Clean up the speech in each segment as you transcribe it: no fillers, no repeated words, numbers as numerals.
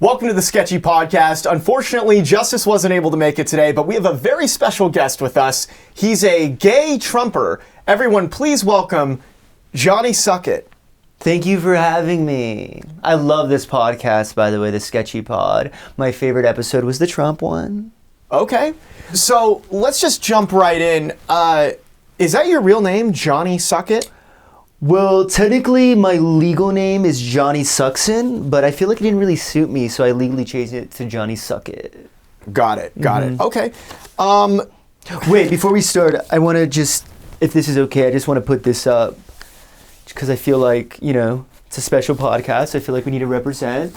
Welcome to the Sketchy podcast. Unfortunately, Justus wasn't able to make it today, but we have a very special guest with us. He's a gay Trumper. Everyone, please welcome Johnny Sukit. Thank you for having me. I love this podcast, by the way, the Sketchy Pod. My favorite episode was the Trump one. Okay, so let's just jump right in. Is that your real name, Johnny Sukit? Well, technically, my legal name is Johnny Suckson, but I feel like it didn't really suit me, so I legally changed it to Johnny Suckit. Got it. Okay. Wait, before we start, I want to just, if this is okay, I just want to put this up, because I feel like, you know, it's a special podcast. I feel like we need to represent.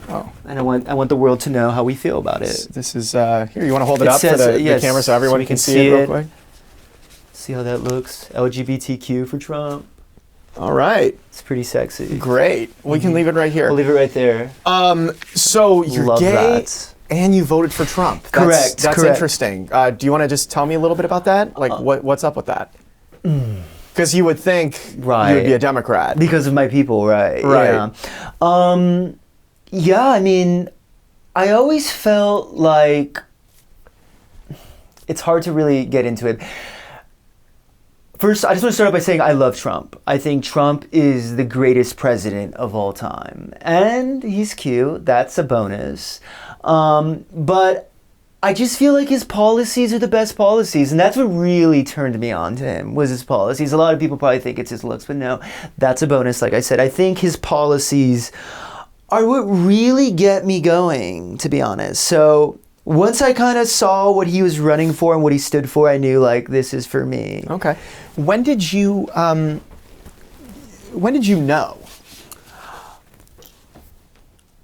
Oh. And I want the world to know how we feel about it. This is, here, you want to hold it up for the camera so everyone can see it real quick? See how that looks? LGBTQ for Trump. All right. It's pretty sexy. Great. We can leave it right here. We'll leave it right there. So you're Love gay that. and you voted for Trump. Correct. That's interesting. Do you want to just tell me a little bit about that? Like, what's up with that? Because you would think you would be a Democrat. Because of my people, right. Right. Yeah, I mean, I always felt like it's hard to really get into it. First, I just want to start off by saying I love Trump. I think Trump is the greatest president of all time. And he's cute. That's a bonus. But I just feel like his policies are the best policies. And that's what really turned me on to him, was his policies. A lot of people probably think it's his looks, but no, that's a bonus. Like I said, I think his policies are what really get me going, to be honest. So once I kind of saw what he was running for and what he stood for, I knew, like, this is for me. Okay. When did you know?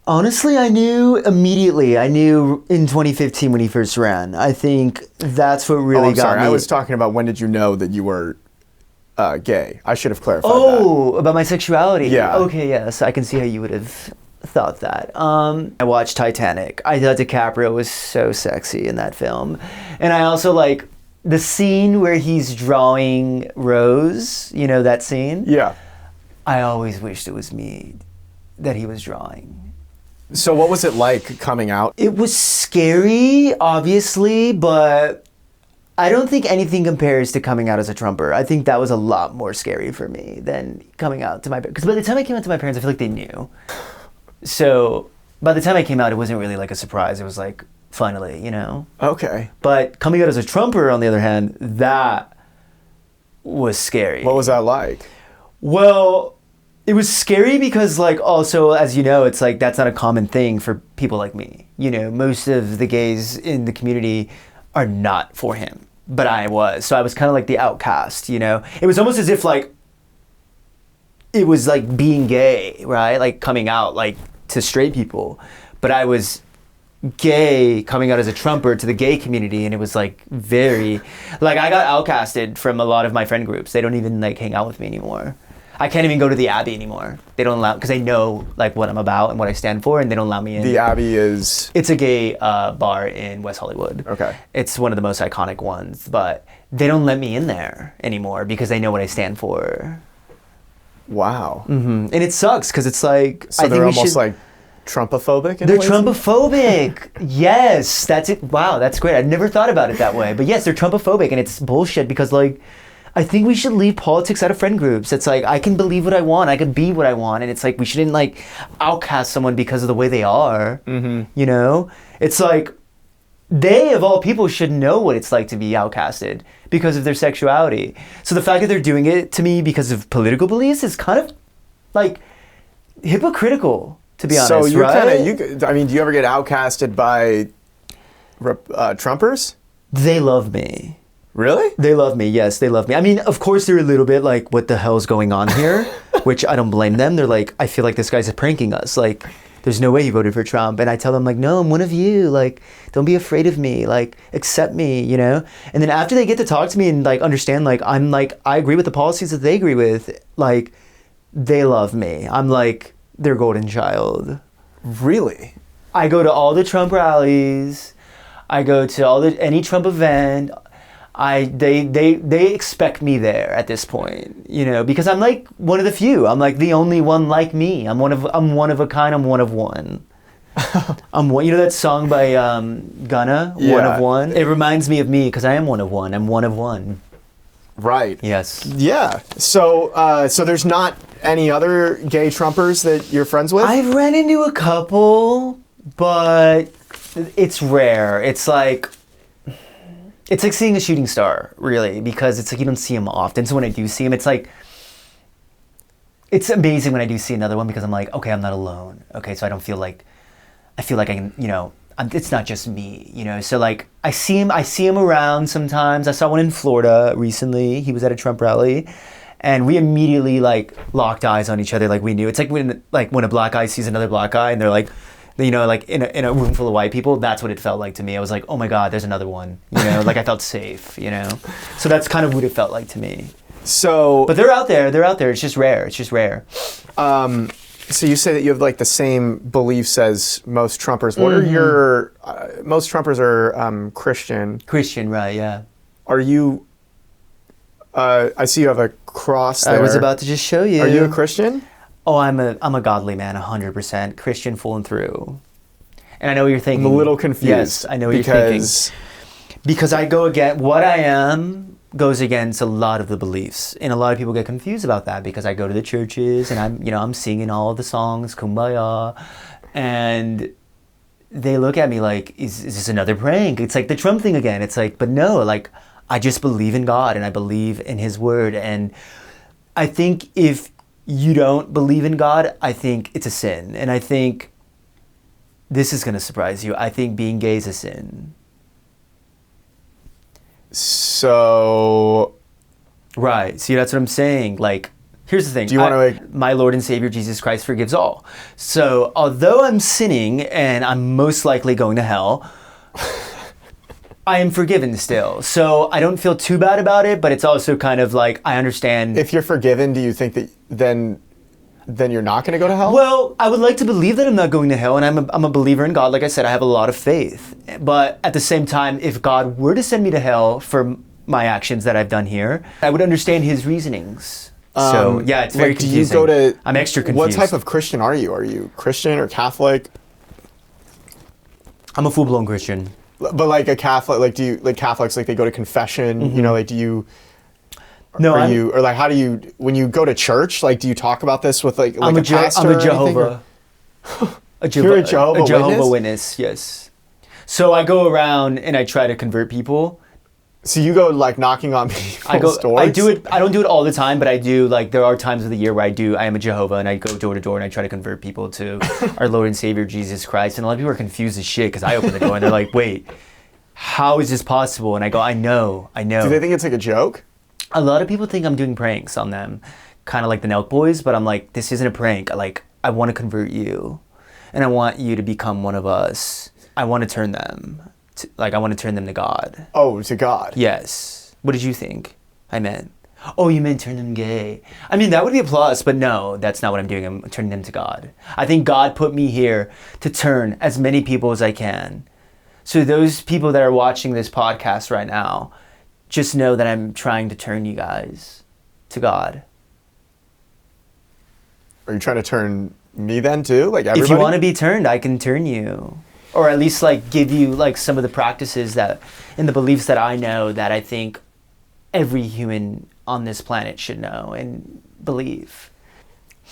Honestly, I knew immediately. I knew in 2015 when he first ran. I think that's what really got me. I was talking about when did you know that you were gay? I should have clarified that. Oh, about my sexuality. Yeah. Okay, yes. I can see how you would have thought that. I watched Titanic. I thought DiCaprio was so sexy in that film. And I also like the scene where he's drawing Rose, you know that scene? Yeah. I always wished it was me that he was drawing. So what was it like coming out? It was scary, obviously, but I don't think anything compares to coming out as a Trumper. I think that was a lot more scary for me than coming out to my parents. Because by the time I came out to my parents, I feel like they knew. So by the time I came out, it wasn't really like a surprise. It was like, finally, you know? Okay. But coming out as a Trumper, on the other hand, that was scary. What was that like? Well, it was scary because, like, also, as you know, it's like that's not a common thing for people like me. You know, most of the gays in the community are not for him, but I was. So I was kind of like the outcast, you know? It was almost as if, like, it was like being gay, right? Like coming out like to straight people. But I was gay coming out as a Trumper to the gay community, and it was like very, like I got outcasted from a lot of my friend groups. They don't even like hang out with me anymore. I can't even go to the Abbey anymore. They don't allow, because they know like what I'm about and what I stand for, and they don't allow me in. The Abbey is? It's a gay bar in West Hollywood. Okay. It's one of the most iconic ones, but they don't let me in there anymore because they know what I stand for. Wow. Mm-hmm. And it sucks because it's like, so they're almost like Trumpophobic? They're Trumpophobic. Yes, that's it. Wow, that's great. I'd never thought about it that way. But yes, they're Trumpophobic, and it's bullshit because, like, I think we should leave politics out of friend groups. It's like, I can believe what I want. I can be what I want. And it's like, we shouldn't, like, outcast someone because of the way they are. Mm-hmm. You know? It's like, they, of all people, should know what it's like to be outcasted because of their sexuality. So the fact that they're doing it to me because of political beliefs is kind of, like, hypocritical, to be honest, so you're right? I mean, do you ever get outcasted by Trumpers? They love me. Really? They love me, yes, they love me. I mean, of course, they're a little bit like, what the hell's going on here? Which I don't blame them. They're like, I feel like this guy's pranking us. Like, there's no way he voted for Trump. And I tell them, like, no, I'm one of you. Like, don't be afraid of me. Like, accept me, you know? And then after they get to talk to me and, like, understand, like, I'm, like, I agree with the policies that they agree with, like, they love me. I'm, like, their golden child. Really? I go to all the Trump rallies. I go to any Trump event. They expect me there at this point, you know, because I'm like one of the few. I'm like the only one like me. I'm one of a kind. I'm one of one. You know that song by Gunna, One Yeah. of One? It reminds me of me because I am one of one. I'm one of one. Right. Yes. Yeah. So there's not any other gay Trumpers that you're friends with? I've ran into a couple, but it's rare. It's like seeing a shooting star, really, because it's like you don't see them often. So when I do see them, it's like, it's amazing when I do see another one because I'm like, okay, I'm not alone. Okay, so I don't feel like, I feel like I can, it's not just me, So like, I see him around sometimes. I saw one in Florida recently. He was at a Trump rally. And we immediately like locked eyes on each other, like we knew. It's like when a black guy sees another black guy, and they're like, like in a room full of white people. That's what it felt like to me. I was like, oh my God, there's another one. Like I felt safe. So that's kind of what it felt like to me. So, but they're out there. It's just rare. So you say that you have like the same beliefs as most Trumpers. What are your? Most Trumpers are Christian. Christian, right? Yeah. Are you? I see you have a cross there. I was about to just show you. Are you a Christian? Oh, I'm a godly man, 100%. Christian full and through. And I know what you're thinking. I'm a little confused. Yes, I know what you're thinking. Because I go against, what I am goes against a lot of the beliefs. And a lot of people get confused about that because I go to the churches and I'm singing all of the songs, Kumbaya. And they look at me like, is this another prank? It's like the Trump thing again. It's like, but no, like, I just believe in God and I believe in His word. And I think if you don't believe in God, I think it's a sin. And I think this is going to surprise you. I think being gay is a sin. So... Right. See, that's what I'm saying. Like, here's the thing. Do you want to... My Lord and Savior Jesus Christ forgives all. So although I'm sinning and I'm most likely going to hell... I am forgiven still. So I don't feel too bad about it, but it's also kind of like, I understand. If you're forgiven, do you think that then you're not going to go to hell? Well, I would like to believe that I'm not going to hell, and I'm a believer in God. Like I said, I have a lot of faith. But at the same time, if God were to send me to hell for my actions that I've done here, I would understand His reasonings. So yeah, it's very confusing. Do you go to... I'm extra confused. What type of Christian are you? Are you Christian or Catholic? I'm a full-blown Christian. But like a Catholic, like do you, like Catholics, like they go to confession, like do you, no, or like how do you, when you go to church, like do you talk about this with like I'm a pastor? I'm a Jehovah. You're a Jehovah Witness, yes. So I go around and I try to convert people. So you go like knocking on people's doors? I do it. I don't do it all the time, but I do. Like there are times of the year where I am a Jehovah, and I go door to door and I try to convert people to our Lord and Savior Jesus Christ. And a lot of people are confused as shit because I open the door and they're like, "Wait, how is this possible?" And I go, "I know." Do they think it's like a joke? A lot of people think I'm doing pranks on them, kind of like the Nelk Boys. But I'm like, this isn't a prank. I want to convert you, and I want you to become one of us. I want to turn them. I want to turn them to God. Oh, to God. Yes. What did you think I meant? Oh, you meant turn them gay. I mean, that would be a plus, but no, that's not what I'm doing. I'm turning them to God. I think God put me here to turn as many people as I can. So those people that are watching this podcast right now, just know that I'm trying to turn you guys to God. Are you trying to turn me then too? Like everybody? If you want to be turned, I can turn you. Or at least like give you like some of the practices that and the beliefs that I know that I think every human on this planet should know and believe.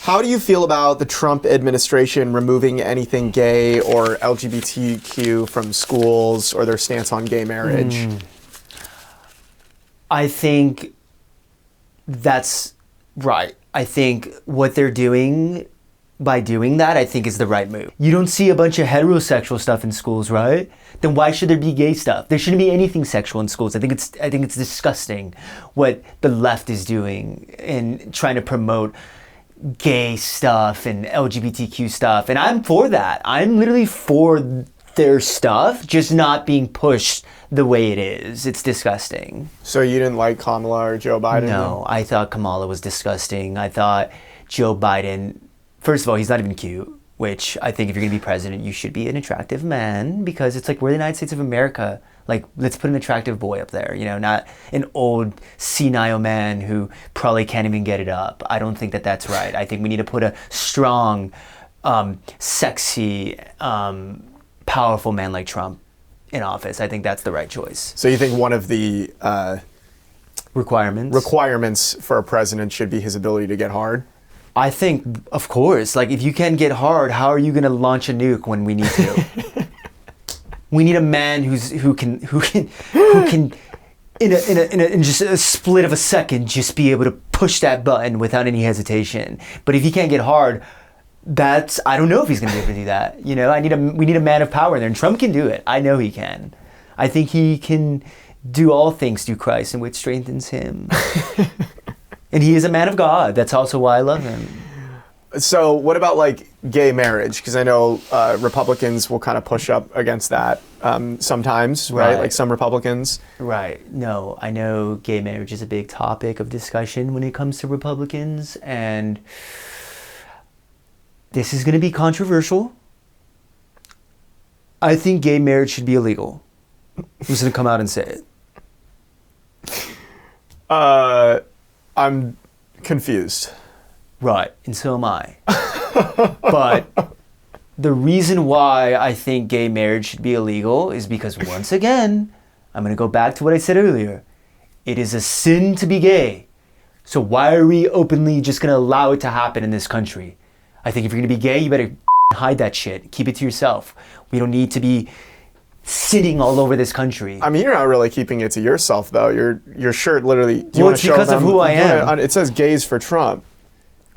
How do you feel about the Trump administration removing anything gay or LGBTQ from schools or their stance on gay marriage? I think that's right. I think what they're doing by doing that, I think is the right move. You don't see a bunch of heterosexual stuff in schools, right? Then why should there be gay stuff? There shouldn't be anything sexual in schools. I think it's disgusting what the left is doing in trying to promote gay stuff and LGBTQ stuff. And I'm for that. I'm literally for their stuff, just not being pushed the way it is. It's disgusting. So you didn't like Kamala or Joe Biden? No, I thought Kamala was disgusting. I thought Joe Biden... First of all, he's not even cute, which I think if you're going to be president, you should be an attractive man because it's like we're the United States of America. Like, let's put an attractive boy up there, not an old senile man who probably can't even get it up. I don't think that that's right. I think we need to put a strong sexy, powerful man like Trump in office. I think that's the right choice. So you think one of the requirements for a president should be his ability to get hard? I think, of course. Like, if you can't get hard, how are you going to launch a nuke when we need to? We need a man who can in just a split of a second just be able to push that button without any hesitation. But if he can't get hard, I don't know if he's going to be able to do that. You know, we need a man of power there, and Trump can do it. I know he can. I think he can do all things through Christ, and which strengthens him. And he is a man of God. That's also why I love him. So what about like gay marriage? Because I know Republicans will kind of push up against that sometimes, right? Like some Republicans. Right. No, I know gay marriage is a big topic of discussion when it comes to Republicans, and this is going to be controversial. I think gay marriage should be illegal. Who's going to come out and say it? I'm confused. Right, and so am I. But the reason why I think gay marriage should be illegal is because, once again, I'm going to go back to what I said earlier. It is a sin to be gay. So why are we openly just going to allow it to happen in this country? I think if you're going to be gay, you better hide that shit. Keep it to yourself. We don't need to be sitting all over this country. I mean, you're not really keeping it to yourself, though. Your shirt literally... Well, it's because of who I am. It says gays for Trump.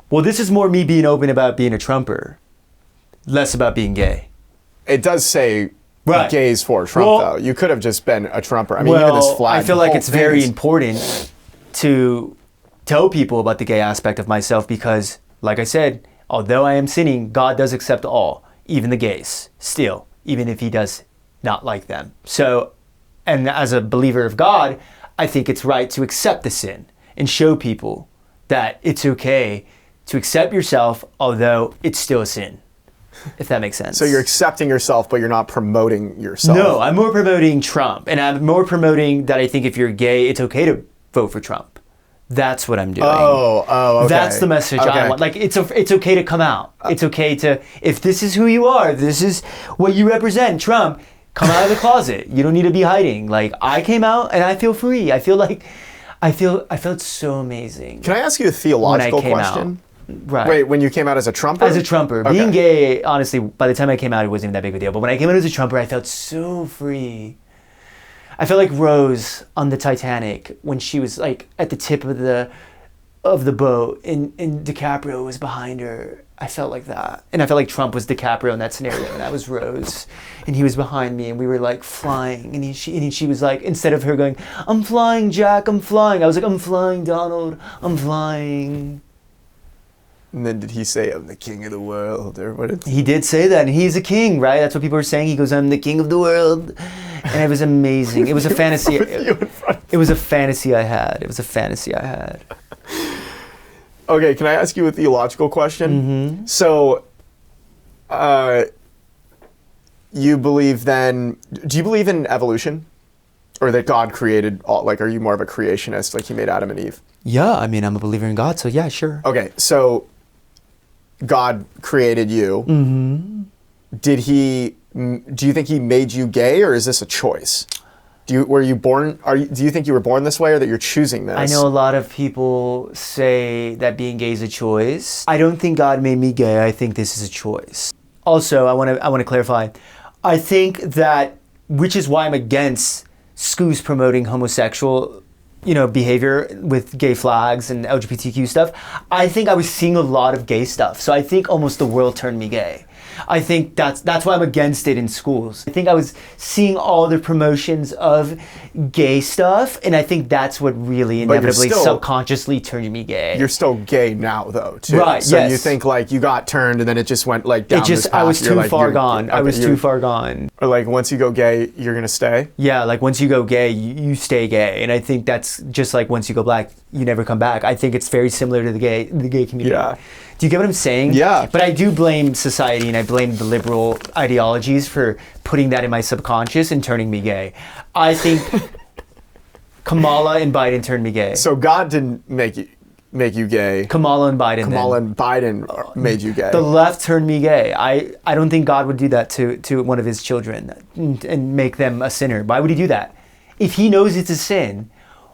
Well, this is more me being open about being a Trumper, less about being gay. It does say gays for Trump, though. You could have just been a Trumper. I mean, even this flag... I feel like it's very important to tell people about the gay aspect of myself because, like I said, although I am sinning, God does accept all, even the gays, still, even if he does not like them. So, and as a believer of God, I think it's right to accept the sin and show people that it's okay to accept yourself, although it's still a sin, if that makes sense. So you're accepting yourself, but you're not promoting yourself. No, I'm more promoting Trump, and I'm more promoting that I think if you're gay, it's okay to vote for Trump. That's what I'm doing. Oh, okay. That's the message I want. Like, it's okay to come out. It's okay to, if this is who you are, this is what you represent, Trump, come out of the closet. You don't need to be hiding. Like, I came out and I feel free. I felt so amazing. Can I ask you a theological question? Out. Right. Wait, when you came out as a Trumper? As a Trumper. Okay. Being gay, honestly, by the time I came out, it wasn't even that big of a deal. But when I came out as a Trumper, I felt so free. I felt like Rose on the Titanic when she was like at the tip of the boat and DiCaprio was behind her. I felt like that. And I felt like Trump was DiCaprio in that scenario and I was Rose. And he was behind me and we were like flying. And she was like, instead of her going, "I'm flying, Jack, I'm flying," I was like, "I'm flying, Donald, I'm flying." And then did he say, "I'm the king of the world"? Or what? He did say that, and he's a king, right? That's what people were saying. He goes, "I'm the king of the world," and it was amazing. It was a fantasy. It was a fantasy I had. Okay, can I ask you a theological question? Mm-hmm. So, you believe then? Do you believe in evolution, or that God created all? Like, are you more of a creationist? Like, He made Adam and Eve? Yeah, I mean, I'm a believer in God, so yeah, sure. Okay, so God created you. Mm-hmm. Do you think He made you gay, or is this a choice? Do you think you were born this way, or that you're choosing this? I know a lot of people say that being gay is a choice. I don't think God made me gay. I think this is a choice. Also, I want to clarify. I think that, which is why I'm against schools promoting homosexual behavior with gay flags and LGBTQ stuff. I think I was seeing a lot of gay stuff. So I think almost the world turned me gay. I think that's why I'm against it in schools. I think I was seeing all the promotions of gay stuff, and I think that's what really inevitably subconsciously turned me gay. You're still gay now, though, too. Right, so yes. You think, like, you got turned and then it just went, like, down this path. I was too far gone. I was too far gone. Or, like, once you go gay, you're going to stay? Yeah, like, once you go gay, you stay gay. And I think that's just like once you go black, you never come back. I think it's very similar to the gay community. Yeah. Do you get what I'm saying? Yeah. But I do blame society and I blame the liberal ideologies for putting that in my subconscious and turning me gay. I think Kamala and Biden turned me gay. So God didn't make you... make you gay. Kamala and Biden. Kamala and Biden made you gay. The left turned me gay. I don't think God would do that to one of his children and make them a sinner. Why would he do that? If he knows it's a sin,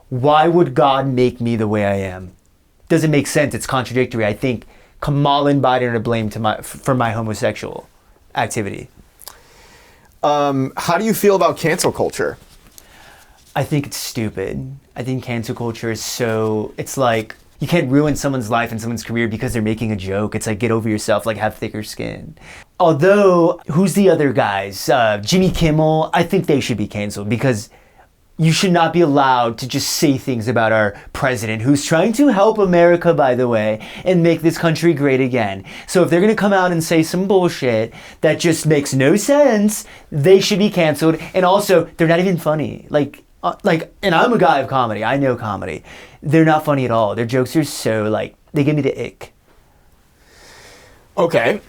why would God make me the way I am? Doesn't make sense. It's contradictory. I think Kamala and Biden are to blame for my homosexual activity. How do you feel about cancel culture? I think it's stupid. I think cancel culture is it's like, you can't ruin someone's life and someone's career because they're making a joke. It's like, get over yourself, like have thicker skin. Although, who's the other guys? Jimmy Kimmel, I think they should be canceled because you should not be allowed to just say things about our president, who's trying to help America, by the way, and make this country great again. So if they're going to come out and say some bullshit that just makes no sense, they should be canceled. And also, they're not even funny. And I'm a guy of comedy. I know comedy. They're not funny at all. Their jokes are so, they give me the ick. Okay.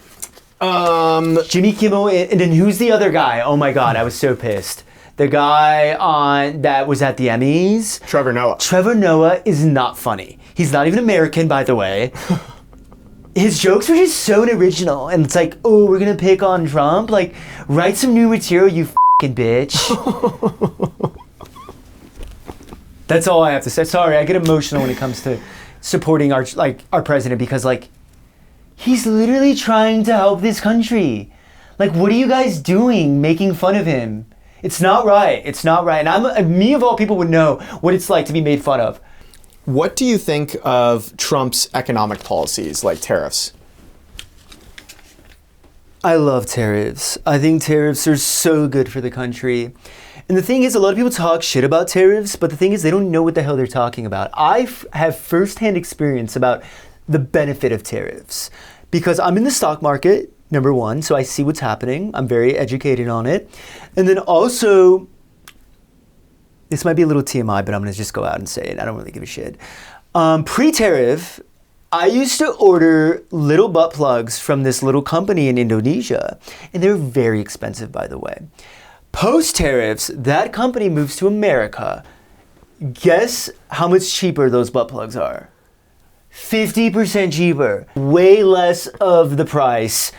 Jimmy Kimmel, and then who's the other guy? Oh my God, I was so pissed. The guy that was at the Emmys. Trevor Noah. Trevor Noah is not funny. He's not even American, by the way. His jokes were just so unoriginal. And it's like, oh, we're going to pick on Trump? Like, write some new material, you fucking bitch. That's all I have to say. Sorry, I get emotional when it comes to supporting our president because, he's literally trying to help this country. What are you guys doing making fun of him? It's not right. It's not right. And me of all people would know what it's like to be made fun of. What do you think of Trump's economic policies, like tariffs? I love tariffs. I think tariffs are so good for the country. And the thing is, a lot of people talk shit about tariffs, but the thing is, they don't know what the hell they're talking about. I have firsthand experience about the benefit of tariffs because I'm in the stock market. Number one, so I see what's happening. I'm very educated on it. And then also, this might be a little TMI, but I'm going to just go out and say it. I don't really give a shit. Pre-tariff, I used to order little butt plugs from this little company in Indonesia, and they're very expensive, by the way. Post-tariffs, that company moves to America. Guess how much cheaper those butt plugs are? 50% cheaper. Way less of the price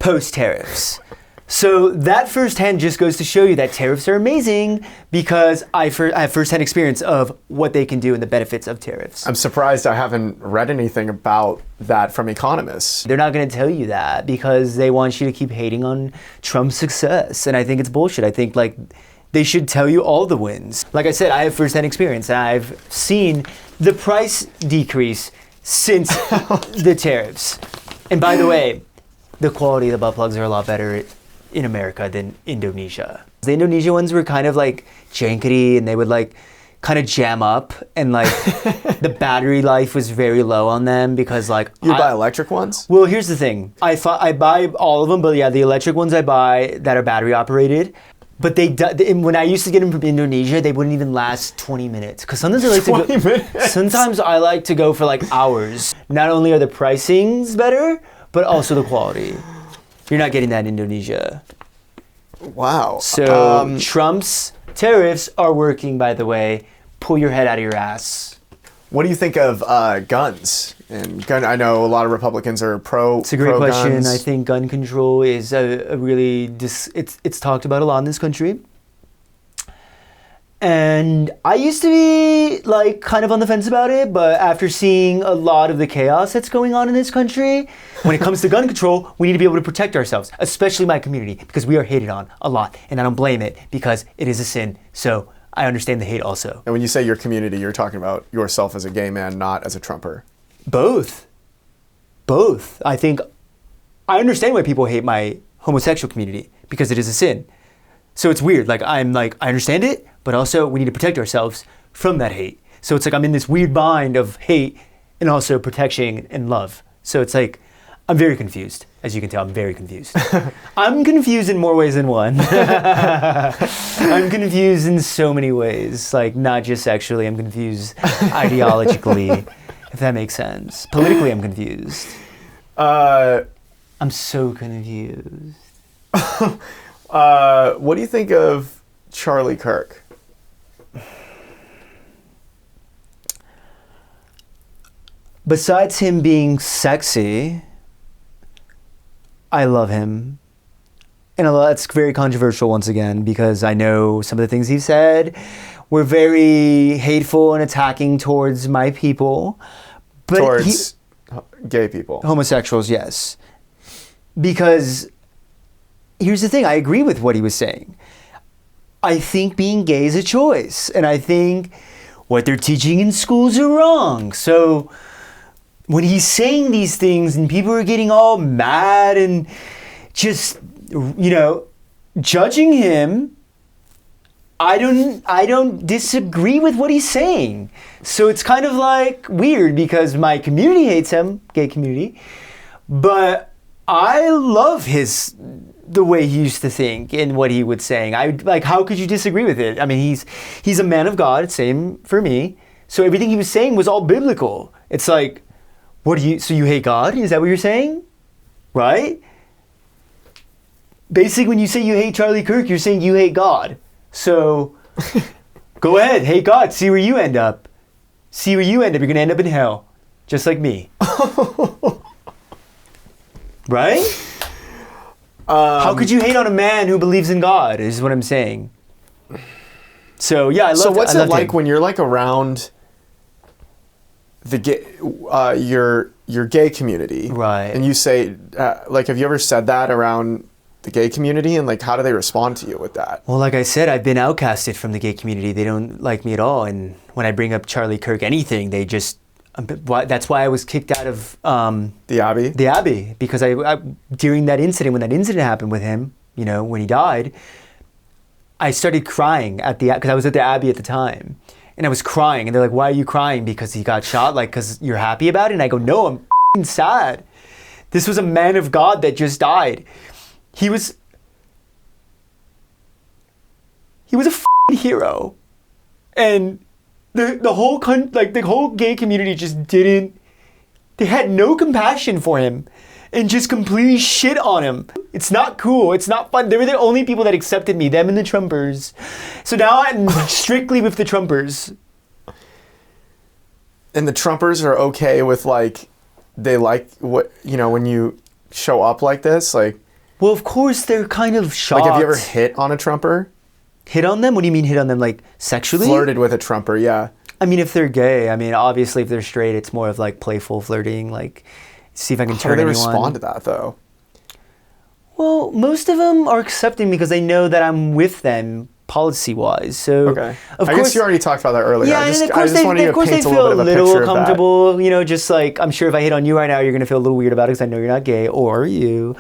post-tariffs. So that firsthand just goes to show you that tariffs are amazing because I have firsthand experience of what they can do and the benefits of tariffs. I'm surprised I haven't read anything about that from economists. They're not going to tell you that because they want you to keep hating on Trump's success. And I think it's bullshit. I think they should tell you all the wins. Like I said, I have firsthand experience and I've seen the price decrease since the tariffs. And by the way, the quality of the butt plugs are a lot better in America than Indonesia. The Indonesia ones were kind of jankety and they would kind of jam up and the battery life was very low on them because You buy electric ones? Well, here's the thing. I buy all of them, but yeah, the electric ones I buy that are battery operated. But when I used to get them from Indonesia, they wouldn't even last 20 minutes. Because sometimes I like to go. 20 minutes? Sometimes I like to go for hours. Not only are the pricings better, but also the quality. You're not getting that in Indonesia. Wow. So Trump's tariffs are working, by the way. Pull your head out of your ass. What do you think of guns? I know a lot of Republicans are pro. It's a great question. Guns. I think gun control is a really it's talked about a lot in this country. And I used to be kind of on the fence about it, but after seeing a lot of the chaos that's going on in this country, when it comes to gun control, we need to be able to protect ourselves, especially my community, because we are hated on a lot. And I don't blame it because it is a sin. So I understand the hate also. And when you say your community, you're talking about yourself as a gay man, not as a Trumper. Both. I think I understand why people hate my homosexual community because it is a sin. So it's weird. I understand it, but also we need to protect ourselves from that hate. So it's I'm in this weird bind of hate and also protection and love. So it's I'm very confused. As you can tell, I'm very confused. I'm confused in more ways than one. I'm confused in so many ways. Not just sexually, I'm confused ideologically, if that makes sense. Politically, I'm confused. I'm so confused. What do you think of Charlie Kirk? besides him being sexy, I love him. And that's very controversial once again, because I know some of the things he said were very hateful and attacking towards my people. But Towards gay people. Homosexuals, yes. Because here's the thing, I agree with what he was saying. I think being gay is a choice. And I think what they're teaching in schools are wrong. So when he's saying these things and people are getting all mad and just, judging him, I don't disagree with what he's saying. So it's kind of like weird because my community hates him, gay community, but I love the way he used to think and what he was saying. How could you disagree with it? I mean, he's a man of God, same for me. So everything he was saying was all biblical. It's like, so you hate God? Is that what you're saying? Right? Basically, when you say you hate Charlie Kirk, you're saying you hate God. So, go ahead, hate God, see where you end up. See where you end up. You're going to end up in hell, just like me. Right? How could you hate on a man who believes in God, is what I'm saying. So, yeah, I love So what's it like when you're like around the gay, your gay community? Right. And you say, have you ever said that around the gay community, and like how do they respond to you with that? Well, like I said, I've been outcasted from the gay community. They don't like me at all. And when I bring up Charlie Kirk, anything, they just, that's why I was kicked out of the Abbey. The Abbey, because I during that incident, when that incident happened with him, when he died, I started crying because I was at the Abbey at the time, and I was crying, and they're like, "Why are you crying? Because he got shot? Like, because you're happy about it?" And I go, "No, I'm f***ing sad. This was a man of God that just died. He was a f***ing hero, and the whole gay community just didn't. They had no compassion for him, and just completely shit on him. It's not cool. It's not fun. They were the only people that accepted me, them and the Trumpers. So now I'm strictly with the Trumpers. And the Trumpers are okay with they like what when you show up like this, like. Well, of course, they're kind of shocked. Like, have you ever hit on a Trumper? Hit on them? What do you mean hit on them? Like, sexually? Flirted with a Trumper, yeah. I mean, if they're gay, obviously, if they're straight, it's more of, like, playful flirting, like, see if I can turn anyone. How do they respond to that, though? Well, most of them are accepting because they know that I'm with them policy-wise. So, okay. I guess you already talked about that earlier. Yeah, and of course they feel a little comfortable. Just like, I'm sure if I hit on you right now, you're going to feel a little weird about it because I know you're not gay, or you.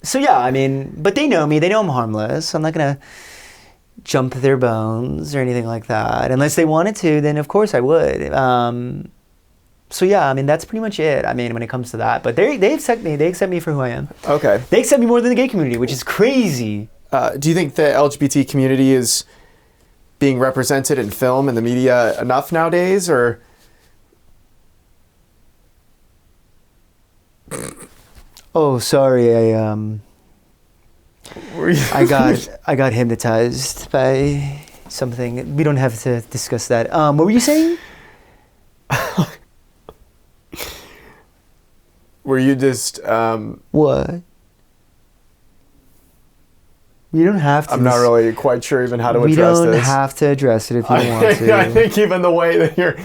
So yeah, but they know me. They know I'm harmless. I'm not going to jump their bones or anything like that. Unless they wanted to, then of course I would. So yeah, that's pretty much it. When it comes to that, but they accept me. They accept me for who I am. Okay. They accept me more than the gay community, which is crazy. Do you think the LGBT community is being represented in film and the media enough nowadays, or? Oh, sorry. I got hypnotized by something. We don't have to discuss that. What were you saying? Were you just what? We don't have to. I'm not really quite sure even how to address this. We don't have to address it if you don't want to. I think even the way that you're.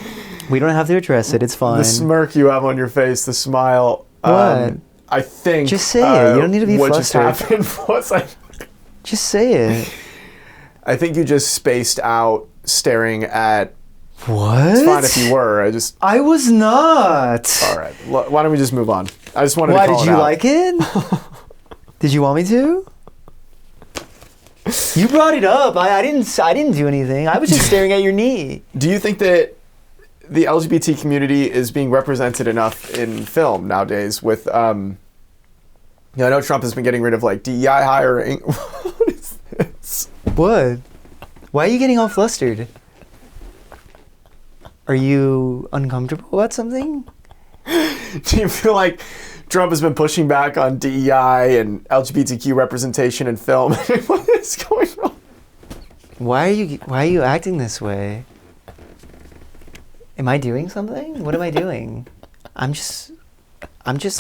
We don't have to address it. It's fine. The smirk you have on your face, the smile. What? I think. Just say it. You don't need to be flustered. What just happened was Just say it. I think you just spaced out staring at. What? It's fine if you were. I was not. All right. Why don't we just move on? I just wanted to call it out. Why, did you like it? Did you want me to? You brought it up. I didn't do anything. I was just staring at your knee. Do you think that the LGBT community is being represented enough in film nowadays with I know Trump has been getting rid of DEI hiring. What is this? What? Why are you getting all flustered? Are you uncomfortable about something? Do you feel like Trump has been pushing back on DEI and LGBTQ representation in film? What is going on? Why are you acting this way? Am I doing something? What am I doing? I'm just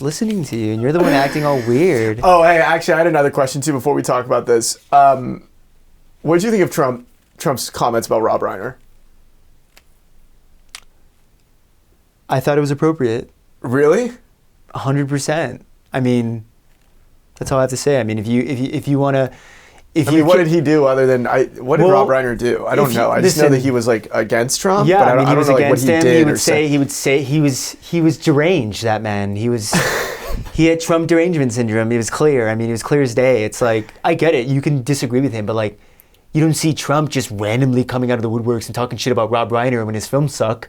listening to you, and you're the one acting all weird. Oh, hey, actually, I had another question too before we talk about this. What did you think of Trump's comments about Rob Reiner? I thought it was appropriate. Really? 100%. I mean, that's all I have to say. I mean, if you want to, what did he do other than what did Rob Reiner do? I don't know. I just know that he was like against Trump. Yeah, but I don't he was know against what he him. did. He would say he was deranged. That man. He had Trump derangement syndrome. It was clear. I mean, it was clear as day. It's like, I get it. You can disagree with him, but like, you don't see Trump just randomly coming out of the woodworks and talking shit about Rob Reiner when his films suck.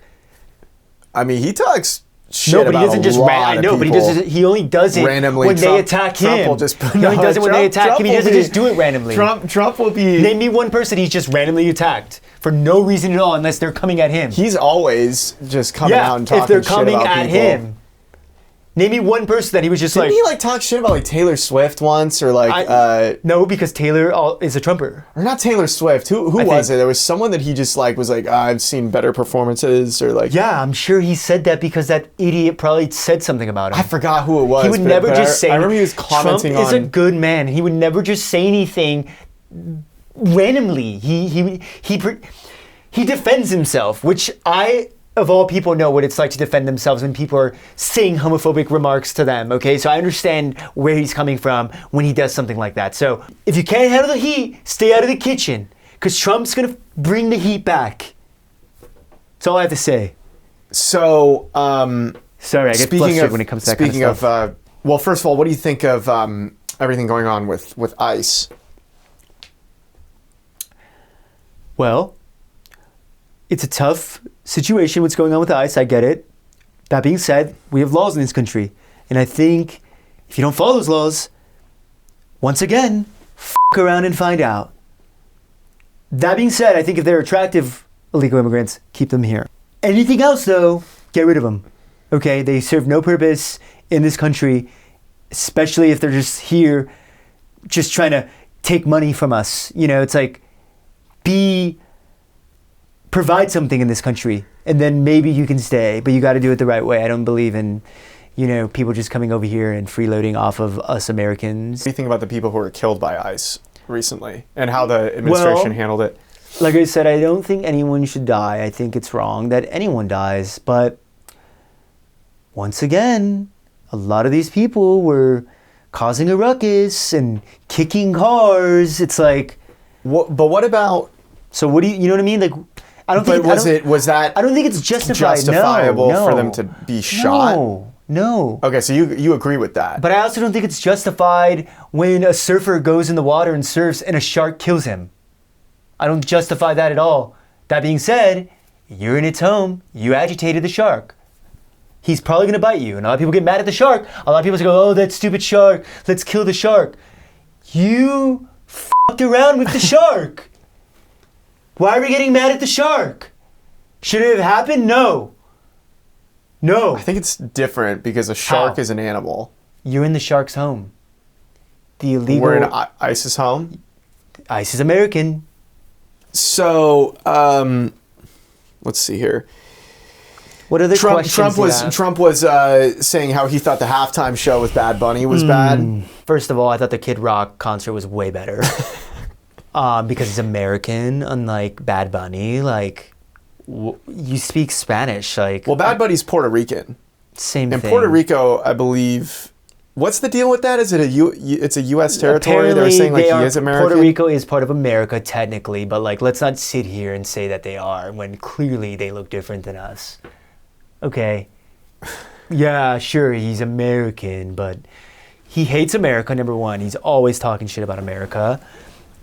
I mean, he talks shit no, but about he doesn't just I know, but he only does it randomly when they attack him. Trump will just, he only does it when they attack him. He doesn't just do it randomly. Trump will be... Name me one person he's just randomly attacked for no reason at all unless they're coming at him. He's always just coming out and talking shit about people. if they're coming at him. Name me one person that he was just Didn't he like talk shit about like Taylor Swift once or like no, because Taylor is a Trumper. Or not Taylor Swift. Who was it? There was someone that he just like was like, I've seen better performances or like. Yeah, I'm sure he said that because that idiot probably said something about him. I forgot who it was. He would never just say. I remember he was commenting on. Trump is a good man. He would never just say anything randomly. He defends himself, which I, of all people, know what it's like to defend themselves when people are saying homophobic remarks to them, okay? So I understand where he's coming from when he does something like that. So if you can't handle the heat, stay out of the kitchen, because Trump's going to bring the heat back. That's all I have to say. So, sorry, I get flustered when it comes to that kind of stuff. Speaking of, well, first of all, what do you think of everything going on with ICE? Well, it's a tough situation, what's going on with ICE. I get it. That being said, we have laws in this country. And I think if you don't follow those laws, once again, around and find out. That being said, I think if they're attractive illegal immigrants, keep them here. Anything else, though, get rid of them. Okay? They serve no purpose in this country, especially if they're just here just trying to take money from us. You know, it's like, provide something in this country, and then maybe you can stay, but you got to do it the right way. I don't believe in, people just coming over here and freeloading off of us Americans. What do you think about the people who were killed by ICE recently and how the administration handled it? Like I said, I don't think anyone should die. I think it's wrong that anyone dies, but once again, a lot of these people were causing a ruckus and kicking cars. It's like, but what about? So what do you know what I mean? Like, I don't think. Was that? I don't think it's justifiable for them to be shot. No. Okay, so you agree with that? But I also don't think it's justified when a surfer goes in the water and surfs and a shark kills him. I don't justify that at all. That being said, you're in its home. You agitated the shark. He's probably going to bite you. And a lot of people get mad at the shark. A lot of people say, oh, that stupid shark. Let's kill the shark. You f***ed around with the shark. Why are we getting mad at the shark? Should it have happened? No. I think it's different because a shark is an animal. You're in the shark's home. We're in ICE's home? ICE is American. So, let's see here. What other questions Trump was saying how he thought the halftime show with Bad Bunny was bad. First of all, I thought the Kid Rock concert was way better. Because he's American, unlike Bad Bunny. Like, you speak Spanish. Like, well, Bad Bunny's Puerto Rican. Same thing. In Puerto Rico, I believe. What's the deal with that? Is it it's a U.S. territory? Apparently, they were saying like he is American. Puerto Rico is part of America technically, but like, let's not sit here and say that they are when clearly they look different than us. Okay. Yeah, sure, he's American, but he hates America. Number one, he's always talking shit about America.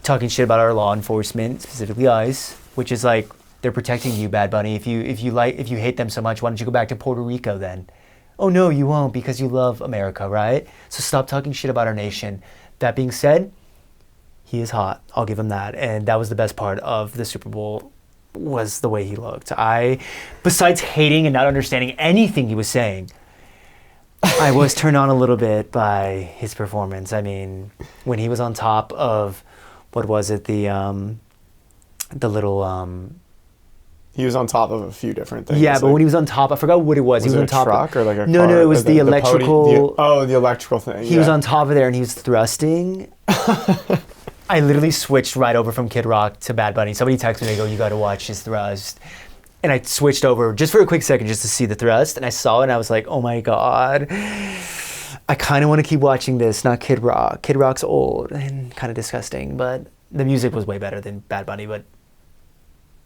Talking shit about our law enforcement, specifically ICE, which is like, they're protecting you, Bad Bunny. If you hate them so much, why don't you go back to Puerto Rico then? Oh no, you won't, because you love America, right? So stop talking shit about our nation. That being said, he is hot. I'll give him that. And that was the best part of the Super Bowl, was the way he looked. Besides hating and not understanding anything he was saying, I was turned on a little bit by his performance. I mean, when he was on top of, what was it? The little He was on top of a few different things. Yeah, but when he was on top, I forgot what it was. He was it on a top. truck or like a no, car? no, it was the electrical. The electrical thing. He was on top of there and he was thrusting. I literally switched right over from Kid Rock to Bad Bunny. Somebody texted me, they go, "You got to watch his thrust." And I switched over just for a quick second just to see the thrust. And I saw it and I was like, oh my God. I kind of want to keep watching this, not Kid Rock. Kid Rock's old and kind of disgusting, but the music was way better than Bad Bunny. But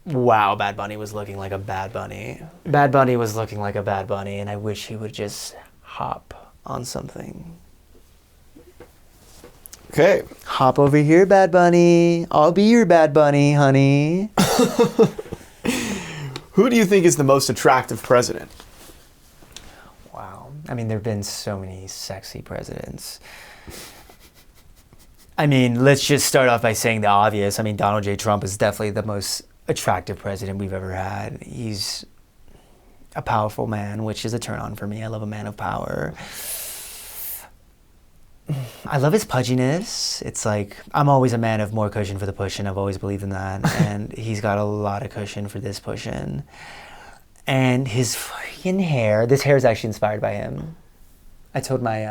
wow, Bad Bunny was looking like a Bad Bunny. Bad Bunny was looking like a Bad Bunny, and I wish he would just hop on something. Okay. Hop over here, Bad Bunny. I'll be your Bad Bunny, honey. Who do you think is the most attractive president? Wow. I mean, there have been so many sexy presidents. I mean, let's just start off by saying the obvious. I mean, Donald J. Trump is definitely the most attractive president we've ever had. He's a powerful man, which is a turn on for me. I love a man of power. I love his pudginess. It's like, I'm always a man of more cushion for the pushing. I've always believed in that. And he's got a lot of cushion for this pushing. And his freaking hair, this hair is actually inspired by him. I told my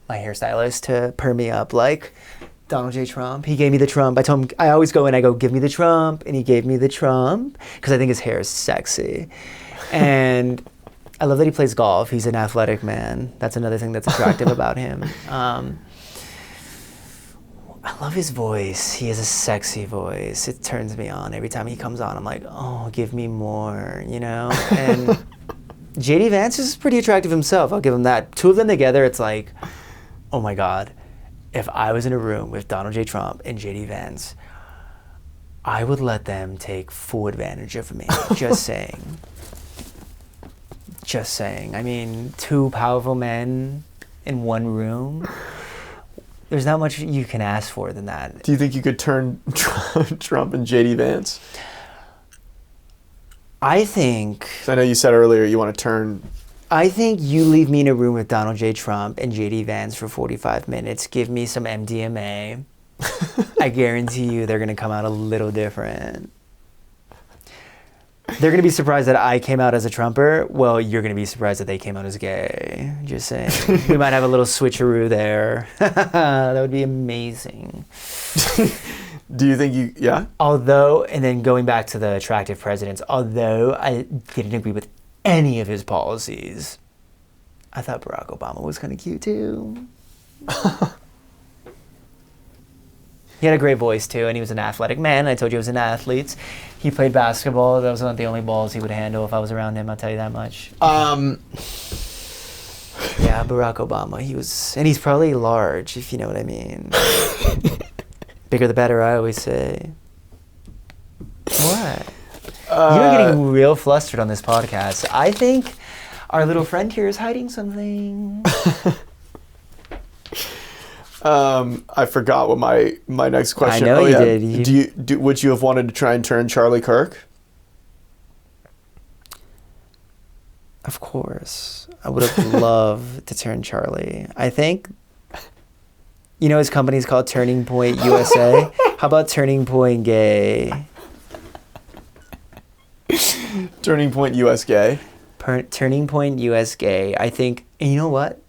my hairstylist to perm me up like Donald J. Trump. He gave me the Trump. I told him, I always go in, I go, give me the Trump. And he gave me the Trump because I think his hair is sexy. And I love that he plays golf. He's an athletic man. That's another thing that's attractive about him. I love his voice. He has a sexy voice. It turns me on. Every time he comes on, I'm like, oh, give me more, you know? And J.D. Vance is pretty attractive himself. I'll give him that. Two of them together, it's like, oh my God. If I was in a room with Donald J. Trump and J.D. Vance, I would let them take full advantage of me. Just saying. Just saying. I mean, two powerful men in one room. There's not much you can ask for than that. Do you think you could turn Trump and J.D. Vance? I think... I know you said earlier you want to turn... I think you leave me in a room with Donald J. Trump and J.D. Vance for 45 minutes, give me some MDMA. I guarantee you they're going to come out a little different. They're going to be surprised that I came out as a Trumper. Well, you're going to be surprised that they came out as gay. Just saying. We might have a little switcheroo there. That would be amazing. Do you think you... Yeah? Although, and then going back to the attractive presidents, although I didn't agree with any of his policies, I thought Barack Obama was kind of cute too. He had a great voice too, and he was an athletic man. I told you he was an athlete. He played basketball. That was not the only balls he would handle if I was around him, I'll tell you that much. Yeah, Barack Obama, he was, and he's probably large, if you know what I mean. Bigger the better, I always say. What? You're getting real flustered on this podcast. I think our little friend here is hiding something. I forgot what my next question. I know you did. Would you have wanted to try and turn Charlie Kirk? Of course. I would have loved to turn Charlie. I think, you know, his company's called Turning Point USA. How about Turning Point Gay? Turning Point US Gay. Turning Point US Gay. I think, and you know what?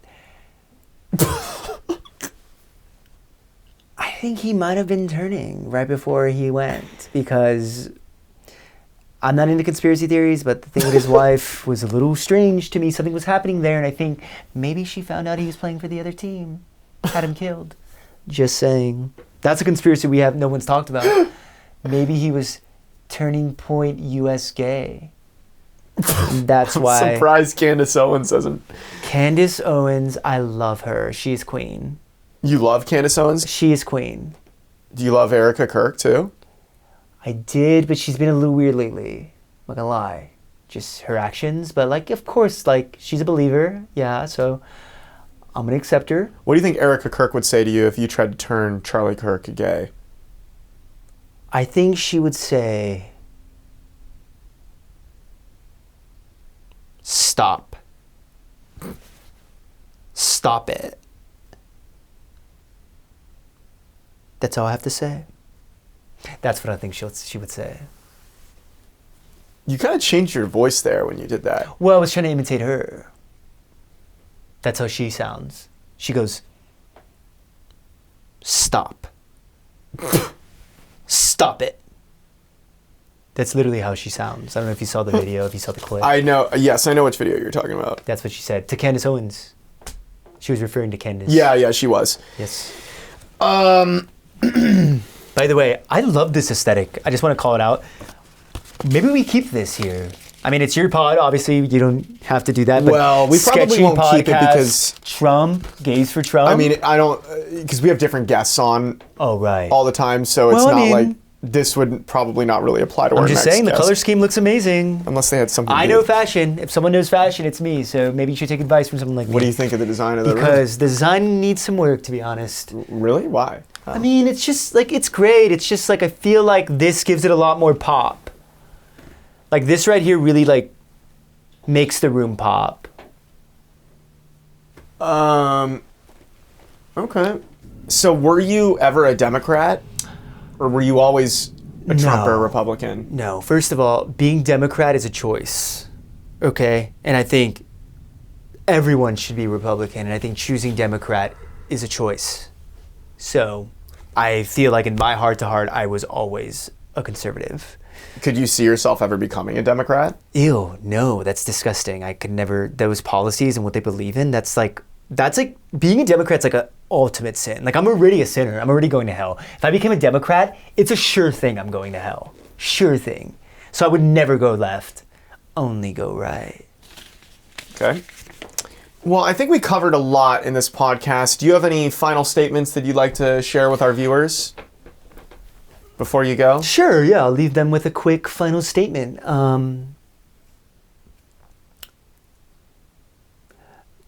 I think he might have been turning right before he went, because I'm not into conspiracy theories, but the thing with his wife was a little strange to me. Something was happening there, and I think maybe she found out he was playing for the other team. Had him killed. Just saying. That's a conspiracy no one's talked about. Maybe he was Turning Point US Gay. That's why. I'm surprised Candace Owens doesn't. Candace Owens, I love her. She's queen. You love Candace Owens? She is queen. Do you love Erica Kirk too? I did, but she's been a little weird lately. I'm not gonna lie. Just her actions. But, like, of course, like, she's a believer. Yeah, so I'm gonna accept her. What do you think Erica Kirk would say to you if you tried to turn Charlie Kirk gay? I think she would say, stop. Stop it. That's all I have to say. That's what I think she would say. You kind of changed your voice there when you did that. Well, I was trying to imitate her. That's how she sounds. She goes, stop. Stop it. That's literally how she sounds. I don't know if you saw the video, if you saw the clip. I know. Yes, I know which video you're talking about. That's what she said to Candace Owens. She was referring to Candace. Yeah, she was. Yes. By the way, I love this aesthetic. I just want to call it out. Maybe we keep this here. I mean, it's your pod. Obviously, you don't have to do that. But well, we probably Sketchy won't keep it podcast, because Trump, gays for Trump. I mean, I don't because we have different guests on. Oh right. All the time, so it's not like this would probably not really apply to our next guest. I'm just saying the color scheme looks amazing. Unless they had something. I know fashion. If someone knows fashion, it's me. So maybe you should take advice from someone like me. What do you think of the design of the room? Because the design needs some work, to be honest. Really? Why? Oh. I mean, it's just like it's great. It's just like I feel like this gives it a lot more pop. Like this right here really like makes the room pop. Okay. So were you ever a Democrat? Or were you always a Trump or a Republican? No. First of all, being Democrat is a choice. Okay? And I think everyone should be Republican. And I think choosing Democrat is a choice. So I feel like in my heart to heart, I was always a conservative. Could you see yourself ever becoming a Democrat? Ew, no, that's disgusting. I could never, those policies and what they believe in, that's like being a Democrat's like a ultimate sin. Like I'm already a sinner. I'm already going to hell. If I became a Democrat, it's a sure thing I'm going to hell. Sure thing. So I would never go left, only go right. Okay. Well, I think we covered a lot in this podcast. Do you have any final statements that you'd like to share with our viewers before you go? Sure, yeah. I'll leave them with a quick final statement.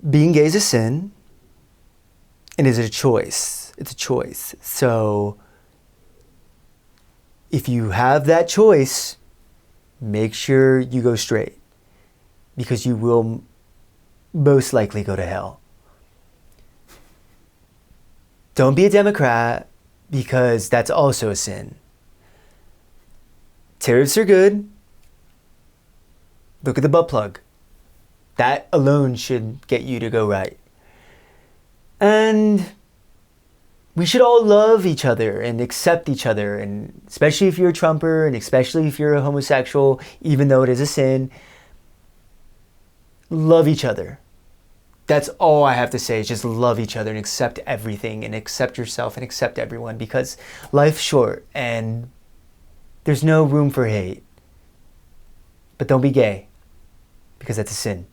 Being gay is a sin, and is it a choice? It's a choice. So if you have that choice, make sure you go straight, because you will most likely go to hell. Don't be a Democrat, because that's also a sin. Tariffs are good. Look at the butt plug. That alone should get you to go right. And we should all love each other and accept each other, and especially if you're a Trumper, and especially if you're a homosexual, even though it is a sin, love each other. That's all I have to say, is just love each other and accept everything and accept yourself and accept everyone, because life's short and there's no room for hate. But don't be gay, because that's a sin.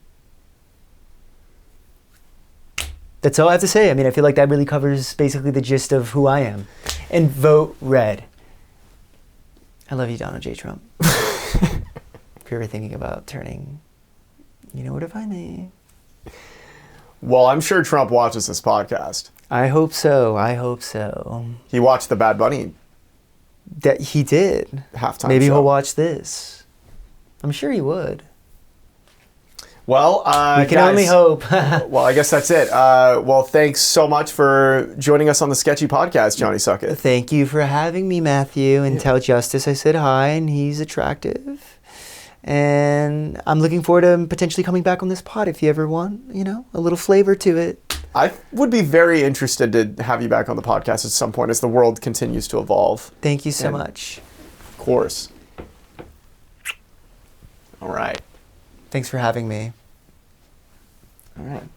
That's all I have to say. I mean, I feel like that really covers basically the gist of who I am. And vote red. I love you, Donald J. Trump. If you're ever thinking about turning, you know where to find me. Well, I'm sure Trump watches this podcast. I hope so. I hope so. He watched the Bad Bunny. That he did. Halftime Maybe show. he'll watch this. I'm sure he would. Well, we can guys, only hope. Well, I guess that's it. Well, thanks so much for joining us on the Sketchy podcast, Johnny Sukit. Thank you for having me, Matthew. And tell Justus I said hi, and he's attractive. And I'm looking forward to potentially coming back on this pod if you ever want, a little flavor to it. I would be very interested to have you back on the podcast at some point as the world continues to evolve. Thank you so much. Of course. All right. Thanks for having me. All right.